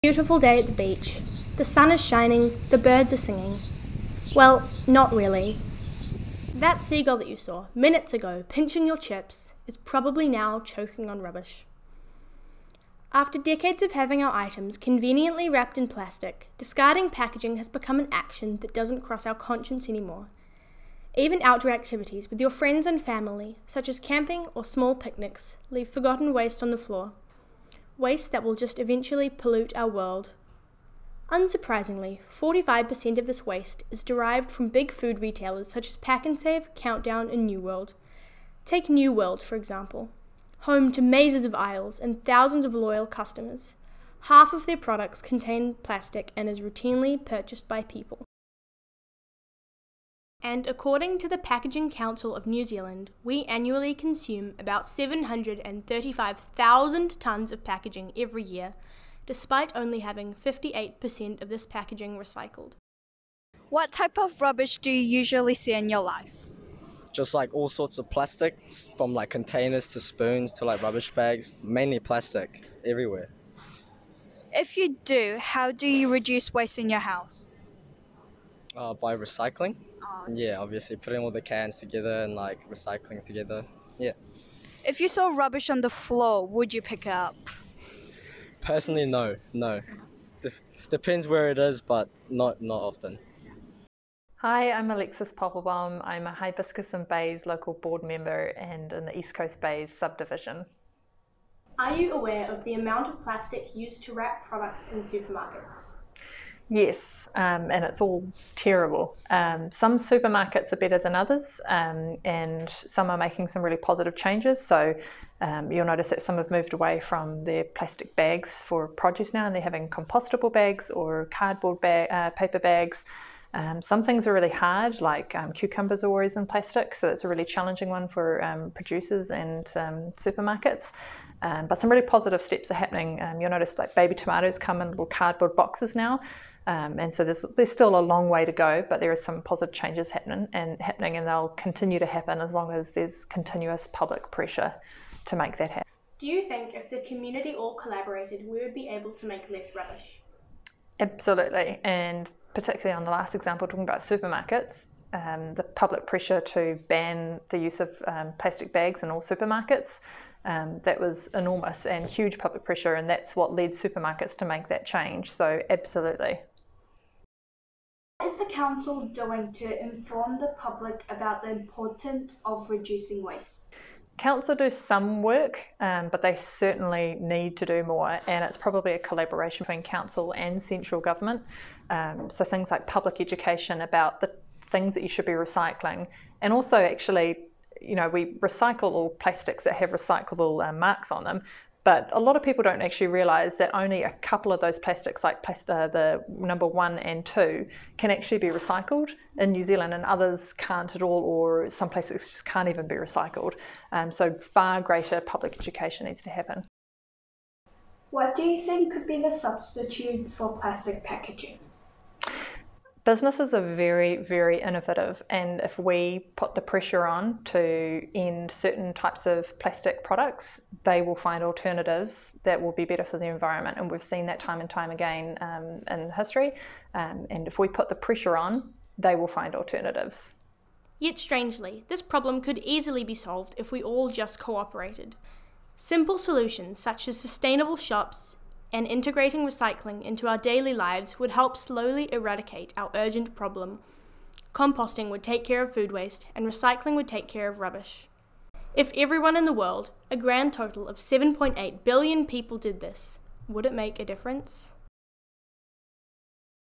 Beautiful day at the beach. The sun is shining, the birds are singing. Well, not really. That seagull that you saw minutes ago pinching your chips is probably now choking on rubbish. After decades of having our items conveniently wrapped in plastic, discarding packaging has become an action that doesn't cross our conscience anymore. Even outdoor activities with your friends and family, such as camping or small picnics, leave forgotten waste on the floor. Waste that will just eventually pollute our world. Unsurprisingly, 45% of this waste is derived from big food retailers such as Pack and Save, Countdown and New World. Take New World, for example. Home to mazes of aisles and thousands of loyal customers. Half of their products contain plastic and is routinely purchased by people. And according to the Packaging Council of New Zealand, we annually consume about 735,000 tonnes of packaging every year, despite only having 58% of this packaging recycled. What type of rubbish do you usually see in your life? Just like all sorts of plastic, from like containers to spoons to like rubbish bags, mainly plastic everywhere. If you do, how do you reduce waste in your house? By recycling. Yeah, obviously putting all the cans together and like recycling together. Yeah. If you saw rubbish on the floor, would you pick it up? Personally, no. Depends where it is, but not often. Hi, I'm Alexis Poppelbaum. I'm a Hibiscus and Bays local board member and in the East Coast Bays subdivision. Are you aware of the amount of plastic used to wrap products in supermarkets? Yes, and it's all terrible. Some supermarkets are better than others, and some are making some really positive changes. So you'll notice that some have moved away from their plastic bags for produce now, and they're having compostable bags or cardboard paper bags. Some things are really hard, like cucumbers are always in plastic, so it's a really challenging one for producers and supermarkets. But some really positive steps are happening. You'll notice like baby tomatoes come in little cardboard boxes now. And so there's still a long way to go, but there are some positive changes happening and they'll continue to happen as long as there's continuous public pressure to make that happen. Do you think if the community all collaborated, we would be able to make less rubbish? Absolutely, and particularly on the last example, talking about supermarkets, the public pressure to ban the use of plastic bags in all supermarkets, that was enormous and huge public pressure, and that's what led supermarkets to make that change, so absolutely. What is the council doing to inform the public about the importance of reducing waste? Council do some work, but they certainly need to do more, and it's probably a collaboration between council and central government. So things like public education about the things that you should be recycling, and also actually, you know, we recycle all plastics that have recyclable marks on them, but a lot of people don't actually realise that only a couple of those plastics, like the number 1 and 2, can actually be recycled in New Zealand, and others can't at all, or some plastics just can't even be recycled. So far greater public education needs to happen. What do you think could be the substitute for plastic packaging? Businesses are very, very innovative, and if we put the pressure on to end certain types of plastic products, they will find alternatives that will be better for the environment, and we've seen that time and time again in history, and if we put the pressure on, they will find alternatives. Yet strangely, this problem could easily be solved if we all just cooperated. Simple solutions such as sustainable shops and integrating recycling into our daily lives would help slowly eradicate our urgent problem. Composting would take care of food waste, and recycling would take care of rubbish. If everyone in the world, a grand total of 7.8 billion people, did this, would it make a difference?